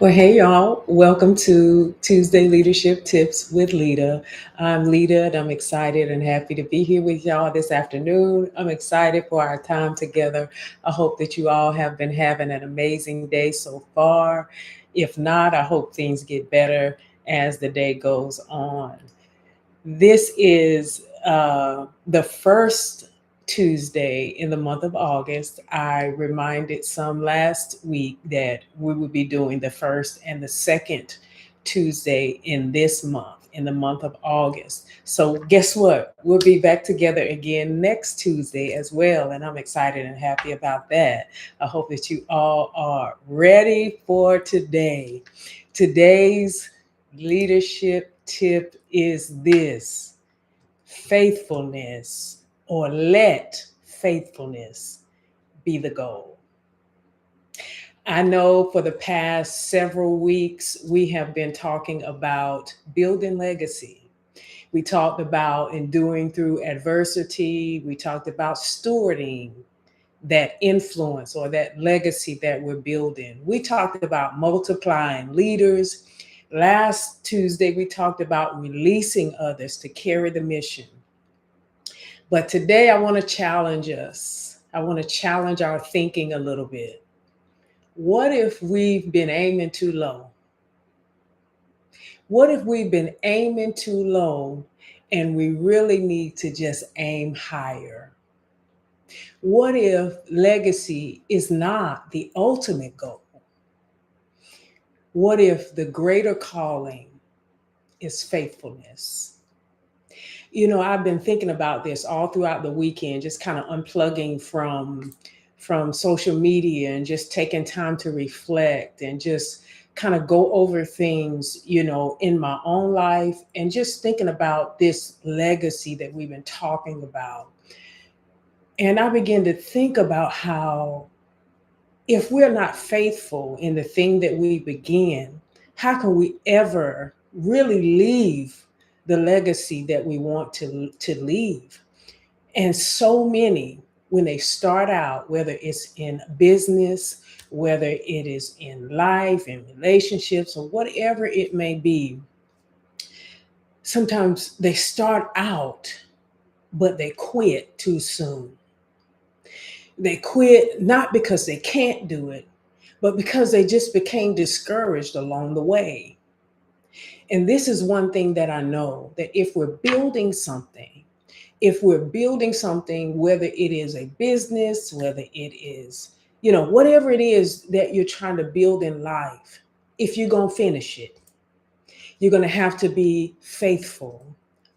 Well, hey y'all, welcome to Tuesday Leadership Tips with Lita. I'm Lita and I'm excited and happy to be here with y'all this afternoon. I'm excited for our time together. I hope that you all have been having an amazing day so far. If not, I hope things get better as the day goes on. This is the first Tuesday in the month of August. I reminded some last week that we would be doing the first and the second Tuesday in this month, in the month of August. So, guess what? We'll be back together again next Tuesday as well. And I'm excited and happy about that. I hope that you all are ready for today. Today's leadership tip is this: faithfulness, or let faithfulness be the goal. I know for the past several weeks, we have been talking about building legacy. We talked about enduring through adversity. We talked about stewarding that influence or that legacy that we're building. We talked about multiplying leaders. Last Tuesday, we talked about releasing others to carry the mission. But today, I want to challenge us. I want to challenge our thinking a little bit. What if we've been aiming too low? What if we've been aiming too low and we really need to just aim higher? What if legacy is not the ultimate goal? What if the greater calling is faithfulness? I've been thinking about this all throughout the weekend, just kind of unplugging from social media and just taking time to reflect and just kind of go over things, in my own life and just thinking about this legacy that we've been talking about. And I began to think about how if we're not faithful in the thing that we begin, how can we ever really leave the legacy that we want to leave? And so many, when they start out, whether it's in business, whether it is in life, in relationships, or whatever it may be, sometimes they start out, but they quit too soon. They quit not because they can't do it, but because they just became discouraged along the way. And this is one thing that I know, that if we're building something, whether it is a business, whether it is, whatever it is that you're trying to build in life, if you're going to finish it, you're going to have to be faithful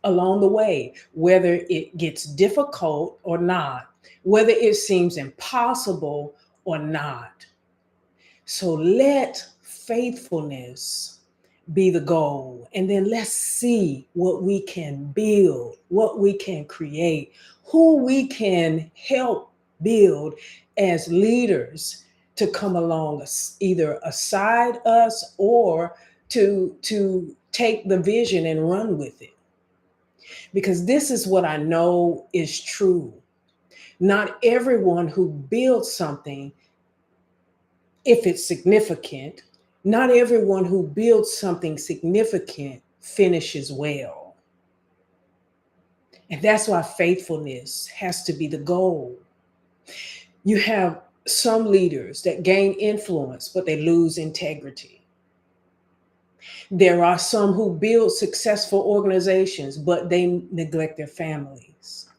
along the way, whether it gets difficult or not, whether it seems impossible or not. So let faithfulness be the goal. And then let's see what we can build, what we can create, who we can help build as leaders to come along, either aside us or to take the vision and run with it. Because this is what I know is true. Not everyone who builds something, if it's significant, not everyone who builds something significant finishes well. And that's why faithfulness has to be the goal. You have some leaders that gain influence, but they lose integrity. There are some who build successful organizations, but they neglect their families.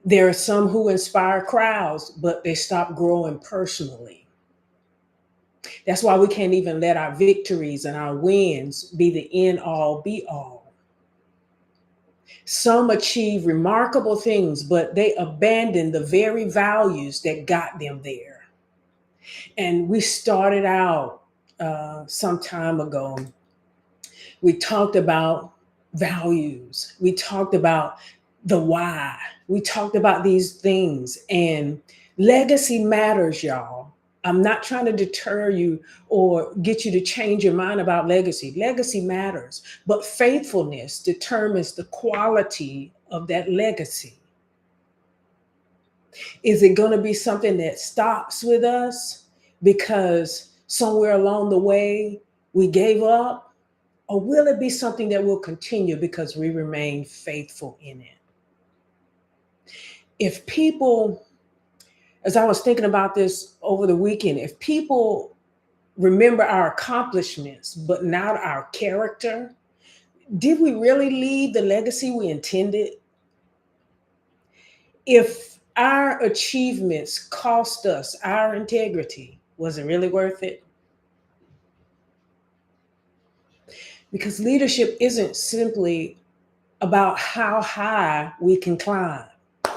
There are some who inspire crowds, but they stop growing personally. That's why we can't even let our victories and our wins be the end all be all. Some achieve remarkable things, but they abandon the very values that got them there. And we started out some time ago. We talked about values. We talked about the why. We talked about these things, and legacy matters, y'all. I'm not trying to deter you or get you to change your mind about legacy. Legacy matters, but faithfulness determines the quality of that legacy. Is it going to be something that stops with us because somewhere along the way we gave up? Or will it be something that will continue because we remain faithful in it? If people, as I was thinking about this over the weekend, if people remember our accomplishments, but not our character, did we really leave the legacy we intended? If our achievements cost us our integrity, was it really worth it? Because leadership isn't simply about how high we can climb.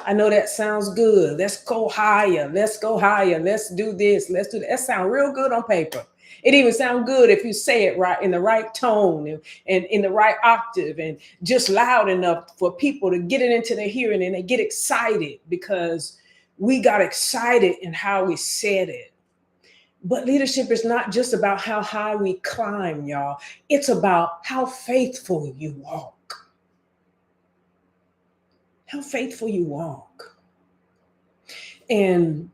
I know that sounds good. Let's go higher. Let's go higher. Let's do this. Let's do that. That sounds real good on paper. It even sounds good if you say it right in the right tone and in the right octave and just loud enough for people to get it into their hearing and they get excited because we got excited in how we said it. But leadership is not just about how high we climb, y'all. It's about how faithful you walk. How faithful you walk. And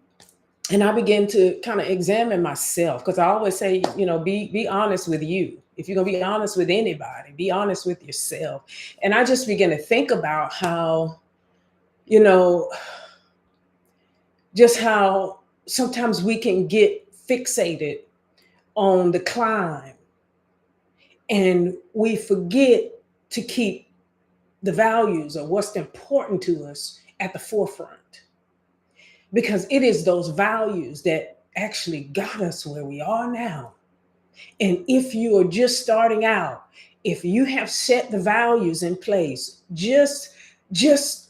I began to kind of examine myself because I always say, be honest with you. If you're gonna be honest with anybody, be honest with yourself. And I just began to think about how, you know, just how sometimes we can get fixated on the climb and we forget to keep the values or what's important to us at the forefront. Because it is those values that actually got us where we are now. And if you are just starting out, if you have set the values in place, just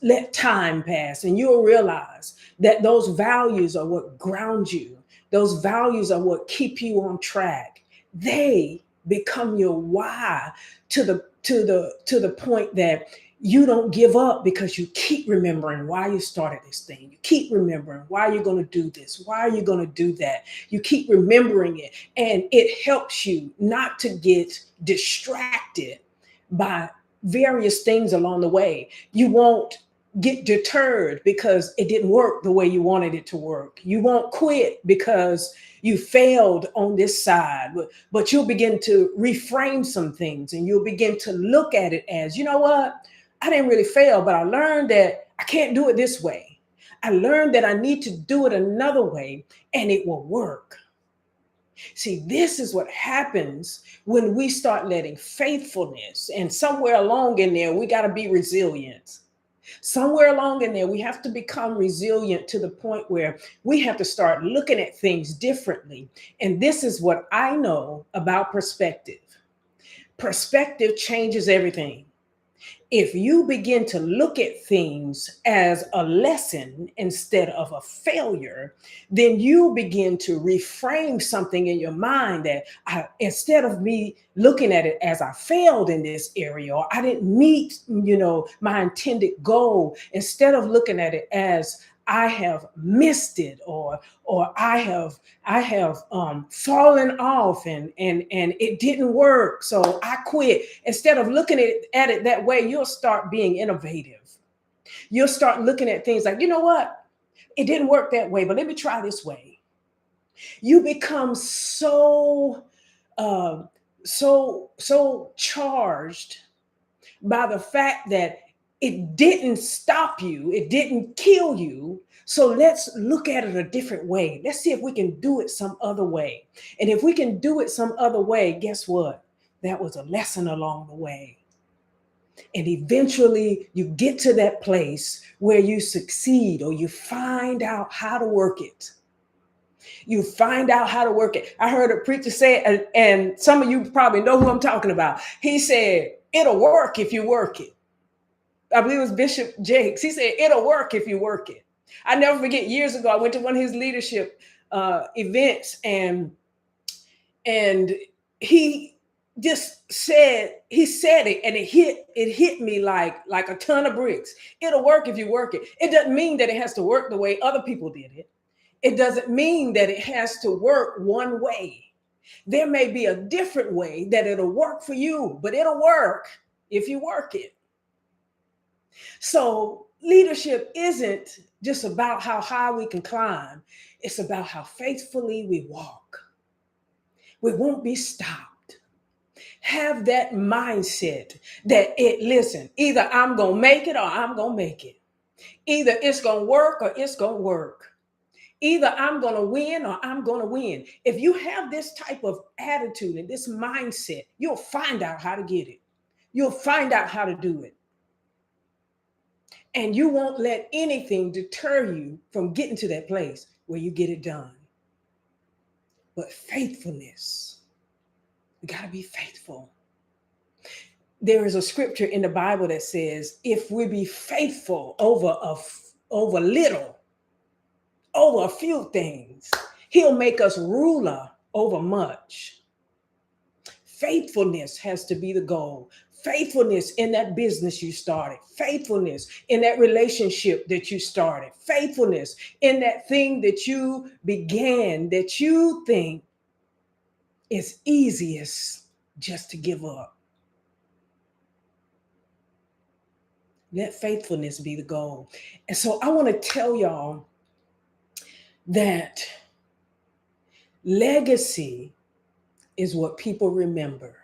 let time pass and you'll realize that those values are what ground you. Those values are what keep you on track. They become your why to the point that you don't give up because you keep remembering why you started this thing. You keep remembering why you're going to do this. Why are you going to do that? You keep remembering it. And it helps you not to get distracted by various things along the way. You won't get deterred because it didn't work the way you wanted it to work. You won't quit because you failed on this side, but you'll begin to reframe some things and you'll begin to look at it as, you know what? I didn't really fail, but I learned that I can't do it this way. I learned that I need to do it another way and it will work. See, this is what happens when we start letting faithfulness, and somewhere along in there, we got to be resilient. Somewhere along in there, we have to become resilient to the point where we have to start looking at things differently. And this is what I know about perspective. Perspective changes everything. If you begin to look at things as a lesson instead of a failure, then you begin to reframe something in your mind that instead of me looking at it as I failed in this area or I didn't meet, my intended goal, instead of looking at it as I have missed it or I have fallen off and it didn't work, so I quit. Instead of looking at it that way, you'll start being innovative. You'll start looking at things like, you know what? It didn't work that way, but let me try this way. You become uh, so charged by the fact that it didn't stop you, it didn't kill you. So let's look at it a different way. Let's see if we can do it some other way. And if we can do it some other way, guess what? That was a lesson along the way. And eventually you get to that place where you succeed or you find out how to work it. You find out how to work it. I heard a preacher say, and some of you probably know who I'm talking about. He said, it'll work if you work it. I believe it was Bishop Jakes. He said, it'll work if you work it. I never forget, years ago, I went to one of his leadership events and he just said it and it hit me like a ton of bricks. It'll work if you work it. It doesn't mean that it has to work the way other people did it. It doesn't mean that it has to work one way. There may be a different way that it'll work for you, but it'll work if you work it. So leadership isn't just about how high we can climb. It's about how faithfully we walk. We won't be stopped. Have that mindset that listen, either I'm going to make it or I'm going to make it. Either it's going to work or it's going to work. Either I'm going to win or I'm going to win. If you have this type of attitude and this mindset, you'll find out how to get it. You'll find out how to do it. And you won't let anything deter you from getting to that place where you get it done. But faithfulness, we got to be faithful. There is a scripture in the Bible that says, if we be faithful over little, over a few things, he'll make us ruler over much. Faithfulness has to be the goal. Faithfulness in that business you started. Faithfulness in that relationship that you started. Faithfulness in that thing that you began that you think is easiest just to give up. Let faithfulness be the goal. And so I want to tell y'all that legacy is what people remember.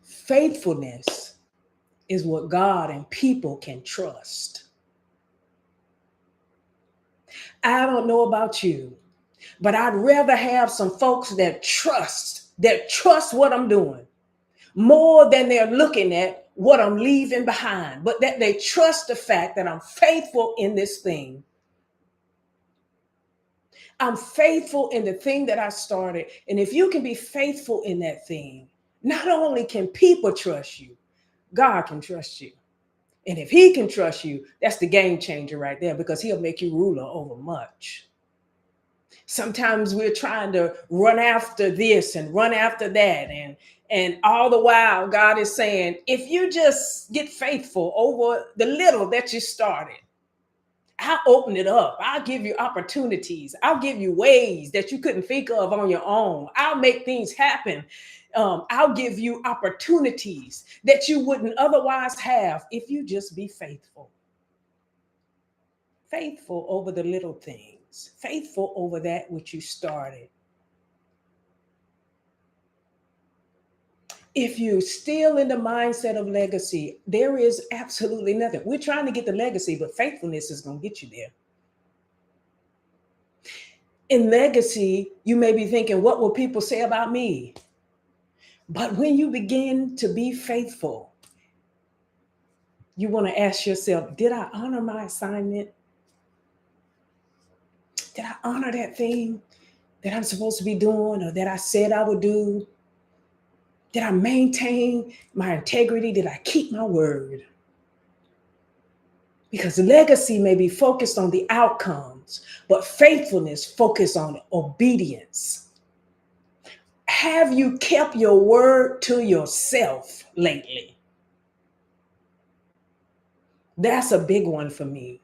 Faithfulness is what God and people can trust. I don't know about you, but I'd rather have some folks that trust what I'm doing more than they're looking at what I'm leaving behind, but that they trust the fact that I'm faithful in this thing. I'm faithful in the thing that I started. And if you can be faithful in that thing, not only can people trust you, God can trust you. And if he can trust you, that's the game changer right there, because he'll make you ruler over much. Sometimes we're trying to run after this and run after that. And all the while, God is saying, if you just get faithful over the little that you started, I'll open it up. I'll give you opportunities. I'll give you ways that you couldn't think of on your own. I'll make things happen. I'll give you opportunities that you wouldn't otherwise have if you just be faithful. Faithful over the little things. Faithful over that which you started. If you're still in the mindset of legacy, there is absolutely nothing. We're trying to get the legacy, but faithfulness is going to get you there. In legacy, you may be thinking, what will people say about me? But when you begin to be faithful, you want to ask yourself, did I honor my assignment? Did I honor that thing that I'm supposed to be doing or that I said I would do? Did I maintain my integrity? Did I keep my word? Because legacy may be focused on the outcomes, but faithfulness focuses on obedience. Have you kept your word to yourself lately? That's a big one for me.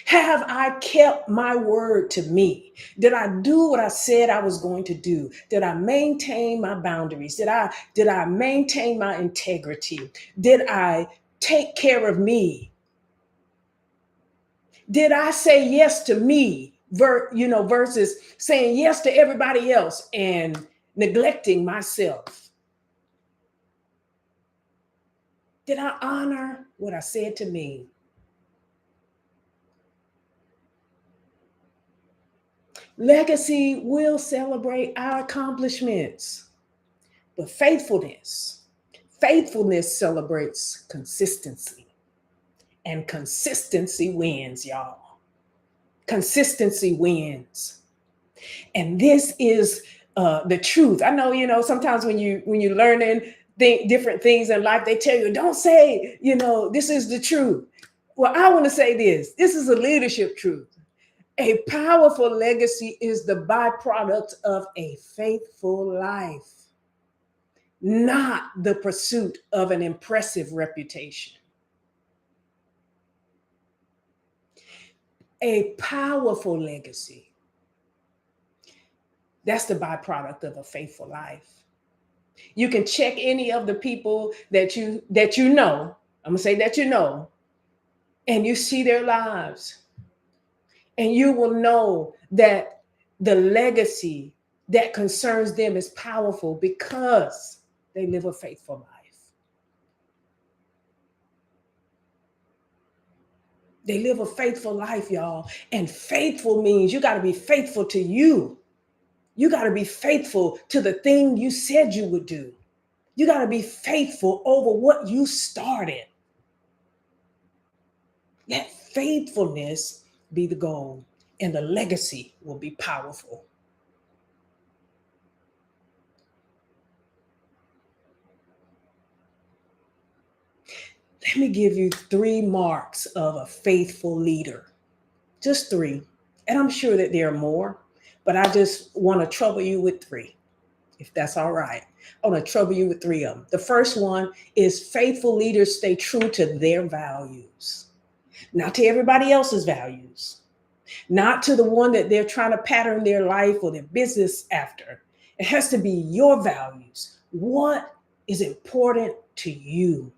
Have I kept my word to me? Did I do what I said I was going to do? Did I maintain my boundaries? Did I maintain my integrity? Did I take care of me? Did I say yes to me, versus saying yes to everybody else and neglecting myself? Did I honor what I said to me? Legacy will celebrate our accomplishments, but faithfulness celebrates consistency, and consistency wins, y'all. Consistency wins. And this is the truth. I know, sometimes when you're learning different things in life, they tell you, don't say, this is the truth. Well, I want to say this. This is a leadership truth. A powerful legacy is the byproduct of a faithful life, not the pursuit of an impressive reputation. A powerful legacy, that's the byproduct of a faithful life. You can check any of the people that you know, I'm going to say that and you see their lives. And you will know that the legacy that concerns them is powerful because they live a faithful life. They live a faithful life, y'all. And faithful means you got to be faithful to you. You got to be faithful to the thing you said you would do. You got to be faithful over what you started. Let faithfulness be the goal, and the legacy will be powerful. Let me give you 3 marks of a faithful leader. Just 3. And I'm sure that there are more, but I just want to trouble you with 3, if that's all right. I want to trouble you with 3 of them. The first one is faithful leaders stay true to their values, not to everybody else's values, not to the one that they're trying to pattern their life or their business after. It has to be your values. What is important to you?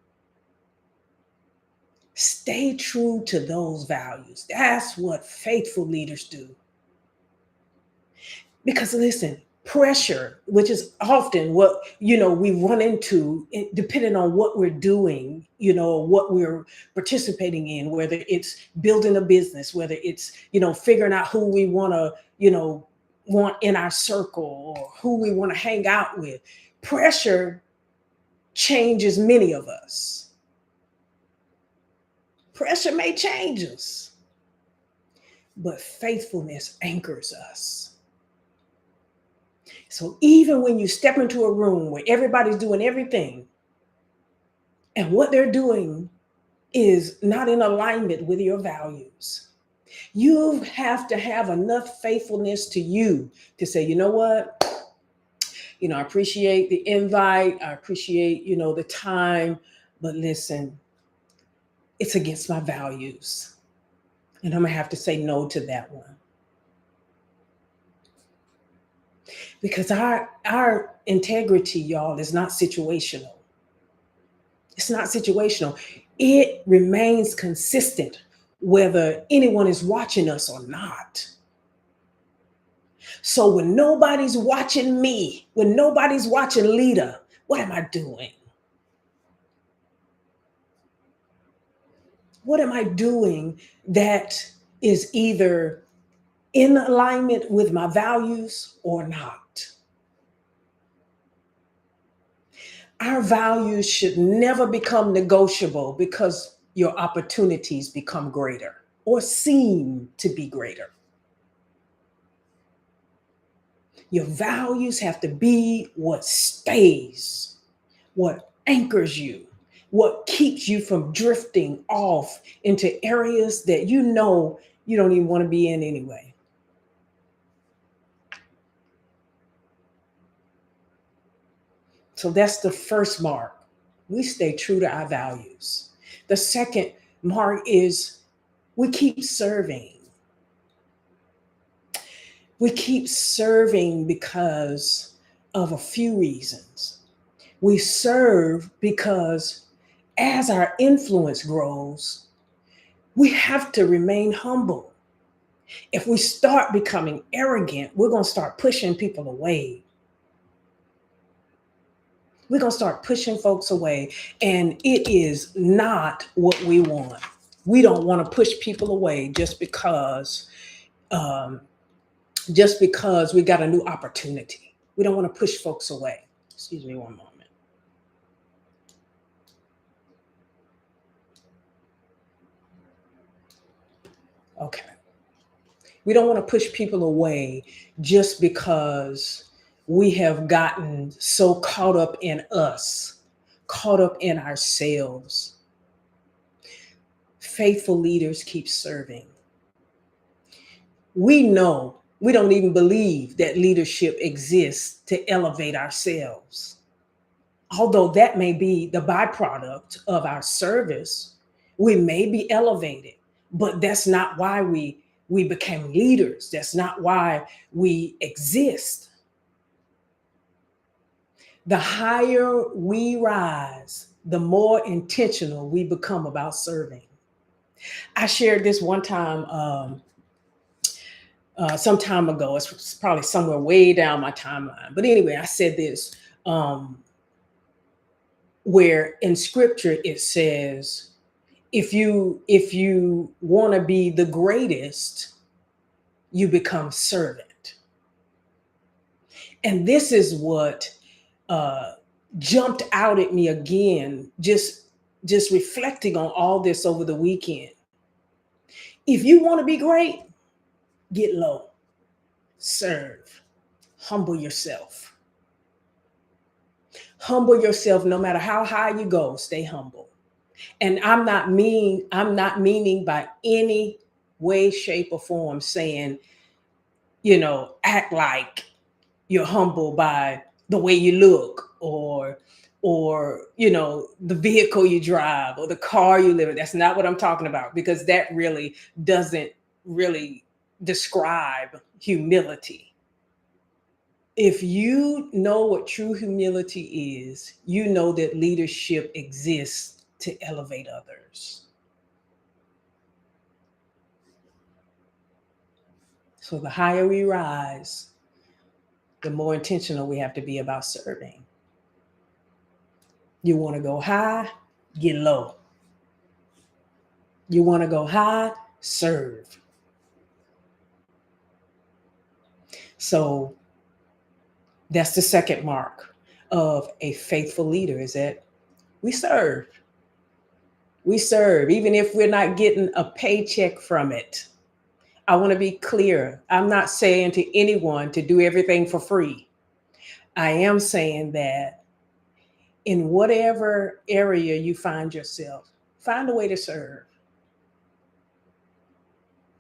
Stay true to those values. That's what faithful leaders do. Because listen, pressure, which is often what, we run into, depending on what we're doing, what we're participating in, whether it's building a business, whether it's, figuring out who we want to, want in our circle or who we want to hang out with. Pressure changes many of us. Pressure may change us, but faithfulness anchors us. So even when you step into a room where everybody's doing everything and what they're doing is not in alignment with your values, you have to have enough faithfulness to you to say, you know what? I appreciate the invite. I appreciate, the time, but listen, it's against my values. And I'm going to have to say no to that one. Because our integrity, y'all, is not situational. It's not situational. It remains consistent whether anyone is watching us or not. So when nobody's watching me, when nobody's watching Lita, what am I doing? What am I doing that is either in alignment with my values or not? Our values should never become negotiable because your opportunities become greater or seem to be greater. Your values have to be what stays, what anchors you, what keeps you from drifting off into areas that you don't even want to be in anyway. So that's the first mark. We stay true to our values. The second mark is we keep serving. We keep serving because of a few reasons. We serve because as our influence grows, we have to remain humble. If we start becoming arrogant, we're going to start pushing people away. We're going to start pushing folks away, and it is not what we want. We don't want to push people away just because we got a new opportunity. We don't want to push folks away. Excuse me one moment. Okay. We don't want to push people away just because we have gotten so caught up in us, caught up in ourselves. Faithful leaders keep serving. We know, we don't even believe that leadership exists to elevate ourselves. Although that may be the byproduct of our service, we may be elevated, but that's not why we became leaders. That's not why we exist. The higher we rise, the more intentional we become about serving. I shared this one time. some time ago. It's probably somewhere way down my timeline. But anyway, I said this, um, where in scripture it says, if you want to be the greatest, you become servant. And this is what uh, jumped out at me again, just reflecting on all this over the weekend. If you want to be great, get low, serve, humble yourself. Humble yourself no matter how high you go, stay humble. And I'm not meaning by any way, shape, or form saying, act like you're humble by the way you look, or the vehicle you drive or the car you live in. That's not what I'm talking about, because that really doesn't really describe humility. If you know what true humility is, you know that leadership exists to elevate others. So the higher we rise, the more intentional we have to be about serving. You want to go high, get low. You want to go high, serve. So that's the second mark of a faithful leader, is that we serve. We serve, even if we're not getting a paycheck from it. I want to be clear. I'm not saying to anyone to do everything for free. I am saying that in whatever area you find yourself, find a way to serve.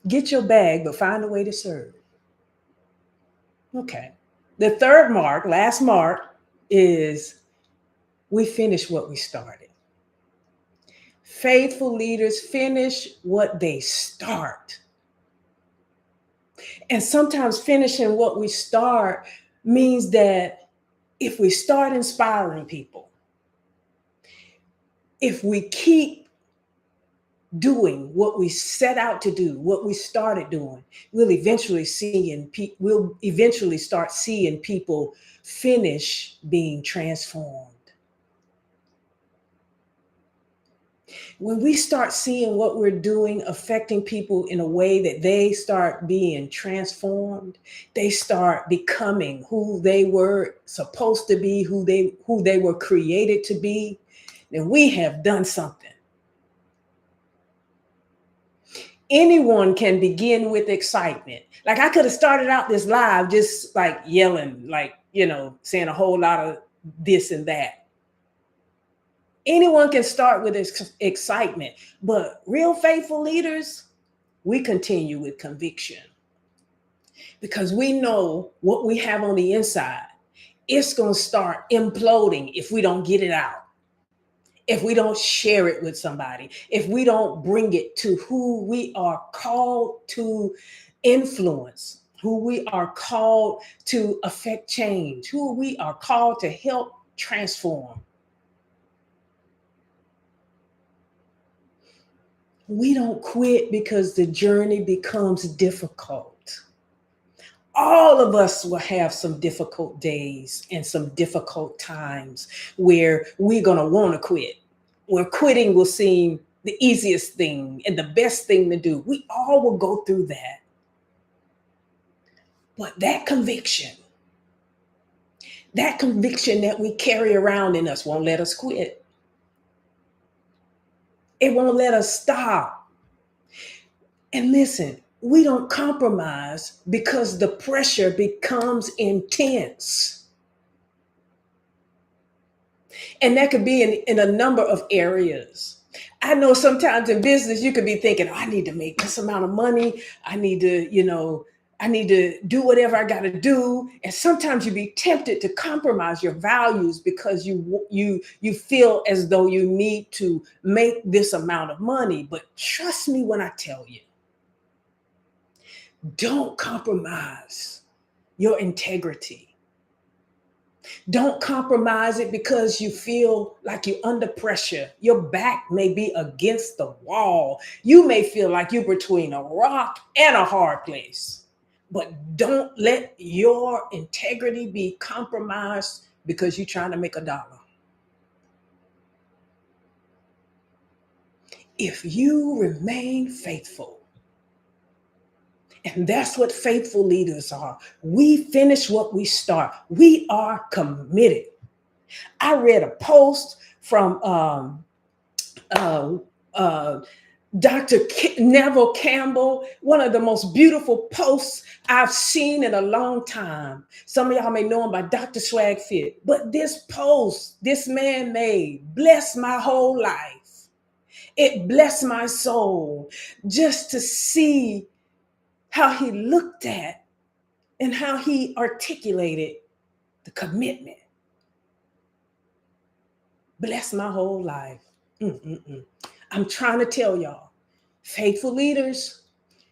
Get your bag, but find a way to serve. Okay. The third mark, last mark, is we finish what we started. Faithful leaders finish what they start. And sometimes finishing what we start means that if we start inspiring people, if we keep doing what we set out to do, what we started doing, we'll eventually start seeing people finish being transformed. When we start seeing what we're doing affecting people in a way that they start being transformed, they start becoming who they were supposed to be, who they were created to be, then we have done something. Anyone can begin with excitement. Like, I could have started out this live just like yelling, like, saying a whole lot of this and that. Anyone can start with excitement, but real faithful leaders, we continue with conviction, because we know what we have on the inside. It's going to start imploding if we don't get it out. If we don't share it with somebody, if we don't bring it to who we are called to influence, who we are called to affect change, who we are called to help transform. We don't quit because the journey becomes difficult. All of us will have some difficult days and some difficult times where we're going to want to quit, where quitting will seem the easiest thing and the best thing to do. We all will go through that. But that conviction that we carry around in us won't let us quit. It won't let us stop. And listen, we don't compromise because the pressure becomes intense. And that could be in a number of areas. I know sometimes in business, you could be thinking, I need to make this amount of money. I need to do whatever I got to do. And sometimes you be tempted to compromise your values because you feel as though you need to make this amount of money. But trust me when I tell you, don't compromise your integrity. Don't compromise it because you feel like you're under pressure. Your back may be against the wall. You may feel like you're between a rock and a hard place. but don't let your integrity be compromised because you're trying to make a dollar. If you remain faithful, and that's what faithful leaders are. We finish what we start. We are committed. I read a post from uh, uh, Dr. Neville Campbell, one of the most beautiful posts I've seen in a long time. Some of y'all may know him by Dr. Swag Fit, but this post this man made blessed my whole life. It blessed my soul just to see how he looked at and how he articulated the commitment. Bless my whole life. Mm-mm-mm. I'm trying to tell y'all, faithful leaders,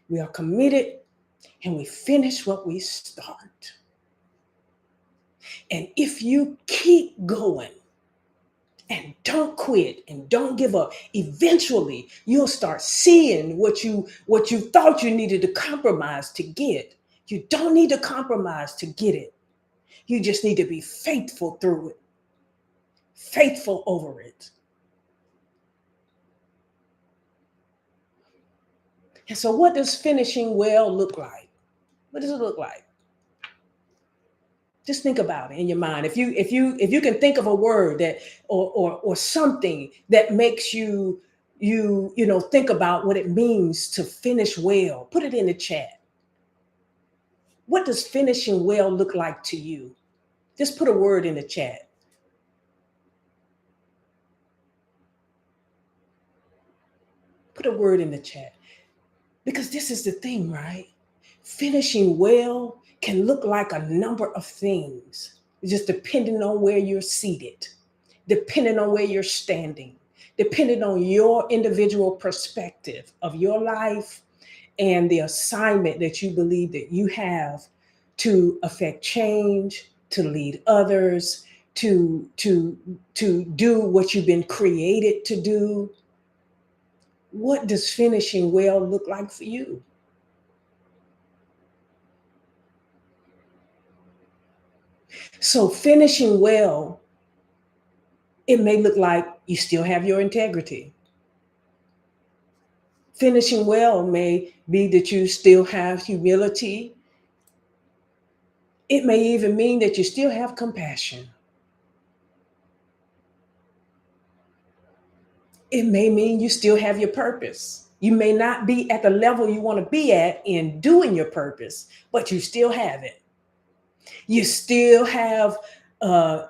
we are committed and we finish what we start. And if you keep going and don't quit and don't give up, eventually you'll start seeing what you thought you needed to compromise to get. You don't need to compromise to get it. You just need to be faithful through it, faithful over it. And so what does finishing well look like? What does it look like? Just think about it in your mind. If you can think of a word that or something that makes you think about what it means to finish well, put it in the chat. What does finishing well look like to you? Just put a word in the chat. Put a word in the chat. Because this is the thing, right? Finishing well can look like a number of things, just depending on where you're seated, depending on where you're standing, depending on your individual perspective of your life and the assignment that you believe that you have to affect change, to lead others, to do what you've been created to do. What does finishing well look like for you? So finishing well, it may look like you still have your integrity. Finishing well may be that you still have humility. It may even mean that you still have compassion. It may mean you still have your purpose. You may not be at the level you want to be at in doing your purpose, but you still have it. You still have, uh,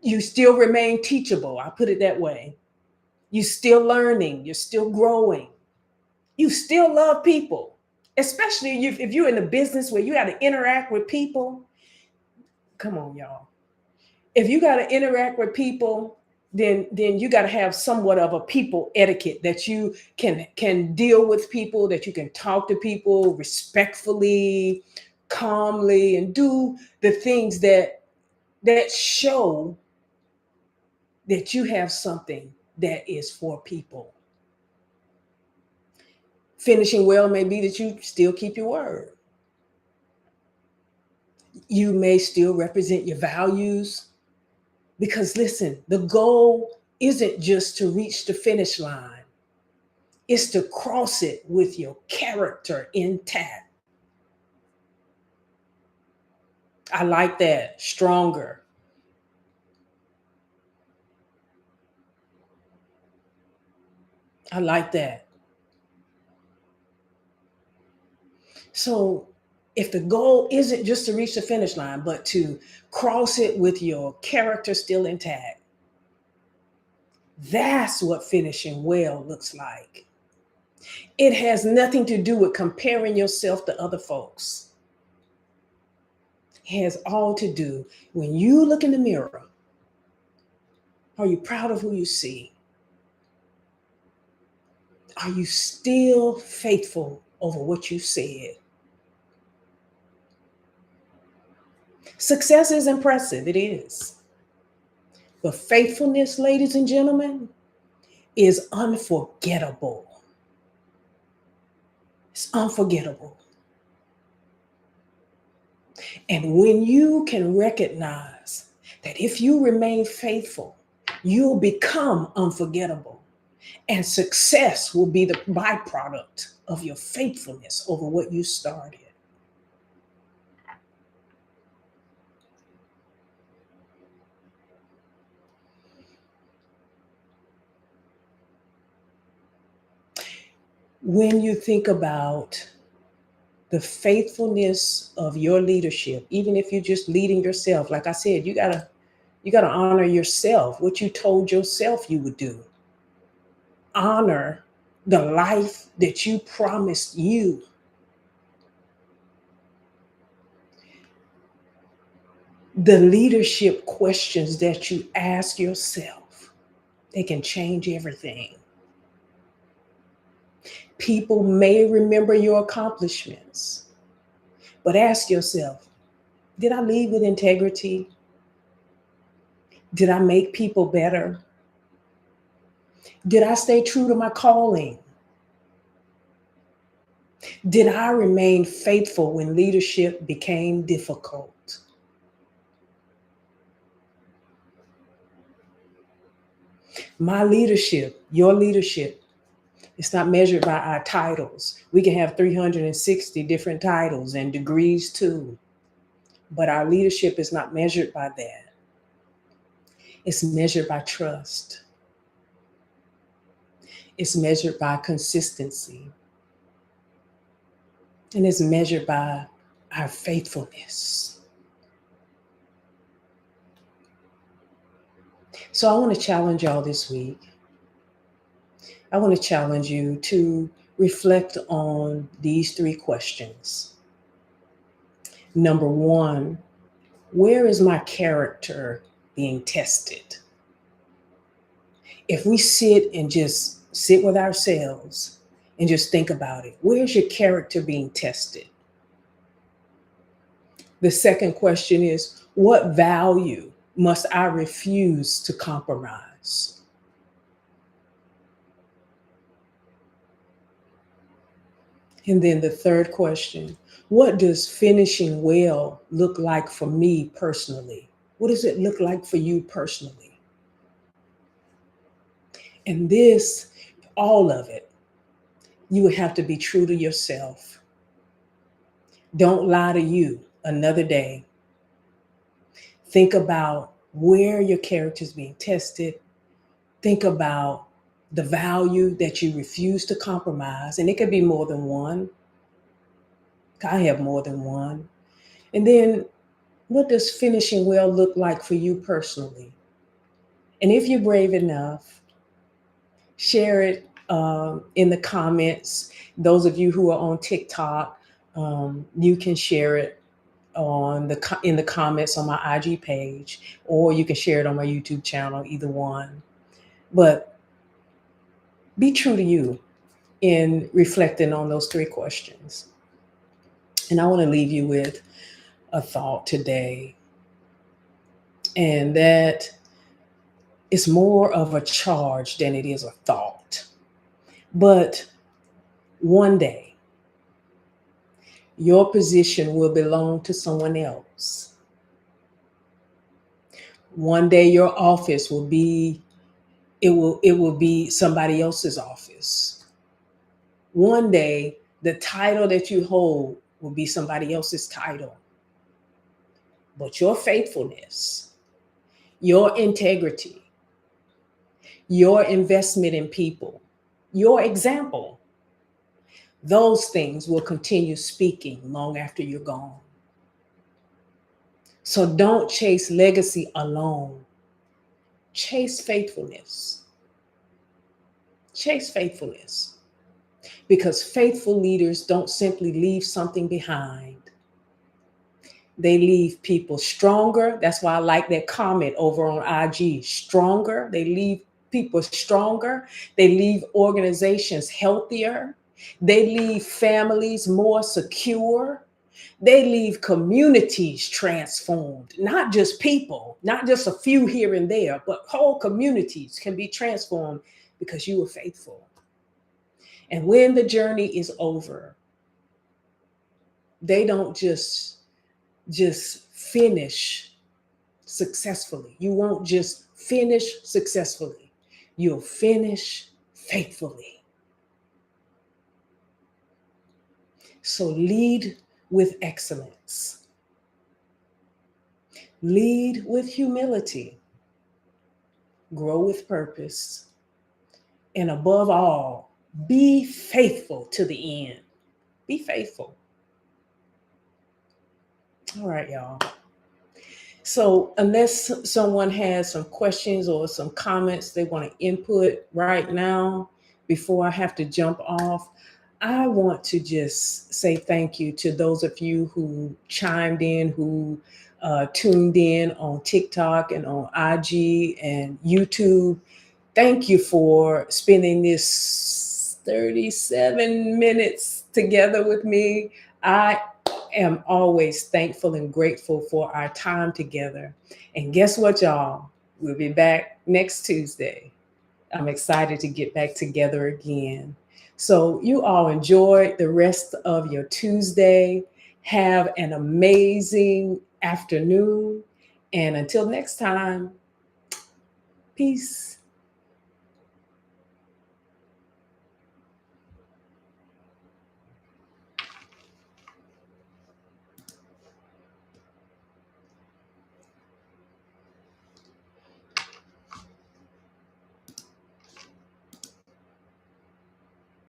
you still remain teachable. I put it that way. You're still learning. You're still growing. You still love people, especially if you're in a business where you got to interact with people. Come on, y'all. If you got to interact with people, then you got to have somewhat of a people etiquette that you can deal with people, that you can talk to people respectfully, calmly, and do the things that show that you have something that is for people. Finishing well may be that you still keep your word. You may still represent your values. Because listen, the goal isn't just to reach the finish line, it's to cross it with your character intact. I like that. Stronger. I like that. So if the goal isn't just to reach the finish line, but to cross it with your character still intact, that's what finishing well looks like. It has nothing to do with comparing yourself to other folks. It has all to do when you look in the mirror. Are you proud of who you see? Are you still faithful over what you said? Success is impressive, it is. But faithfulness, ladies and gentlemen, is unforgettable. It's unforgettable. And when you can recognize that if you remain faithful, you'll become unforgettable, and success will be the byproduct of your faithfulness over what you started. When you think about the faithfulness of your leadership, even if you're just leading yourself, like I said, you gotta honor yourself, what you told yourself you would do. Honor the life that you promised you. The leadership questions that you ask yourself, they can change everything. People may remember your accomplishments, but ask yourself, did I lead with integrity? Did I make people better? Did I stay true to my calling? Did I remain faithful when leadership became difficult? My leadership, your leadership, it's not measured by our titles. We can have 360 different titles and degrees too, but our leadership is not measured by that. It's measured by trust. It's measured by consistency. And it's measured by our faithfulness. So I want to challenge y'all this week. I want to challenge you to reflect on these three questions. Number one, where is my character being tested? If we sit with ourselves and just think about it, where's your character being tested? The second question is, what value must I refuse to compromise? And then the third question, what does finishing well look like for me personally? What does it look like for you personally? And this, all of it, you would have to be true to yourself. Don't lie to you another day. Think about where your character is being tested. Think about the value that you refuse to compromise. And it could be more than one. I have more than one. And then what does finishing well look like for you personally? And if you're brave enough, share it in the comments. Those of you who are on TikTok, you can share it in the comments on my IG page, or you can share it on my YouTube channel, either one. But be true to you in reflecting on those three questions. And I want to leave you with a thought today, and that is more of a charge than it is a thought. But one day, your position will belong to someone else. One day your office will be, it will be somebody else's office. One day the title that you hold will be somebody else's title. But your faithfulness, your integrity, your investment in people, your example, those things will continue speaking long after you're gone. So don't chase legacy alone. Chase faithfulness. Chase faithfulness. Because faithful leaders don't simply leave something behind. They leave people stronger. That's why I like that comment over on IG. Stronger. They leave people stronger. They leave organizations healthier. They leave families more secure. They leave communities transformed. Not just people, not just a few here and there, but whole communities can be transformed because you were faithful. And when the journey is over, they don't just just finish successfully. You won't just finish successfully. You'll finish faithfully. So lead with excellence. Lead with humility. Grow with purpose. And above all, be faithful to the end. Be faithful. All right, y'all. So, unless someone has some questions or some comments they want to input right now before I have to jump off, I want to just say thank you to those of you who chimed in, who tuned in on TikTok and on IG and YouTube. Thank you for spending this 37 minutes together with me. I am always thankful and grateful for our time together. And guess what, y'all? We'll be back next Tuesday. I'm excited to get back together again. So, you all enjoy the rest of your Tuesday. Have an amazing afternoon. And until next time, peace.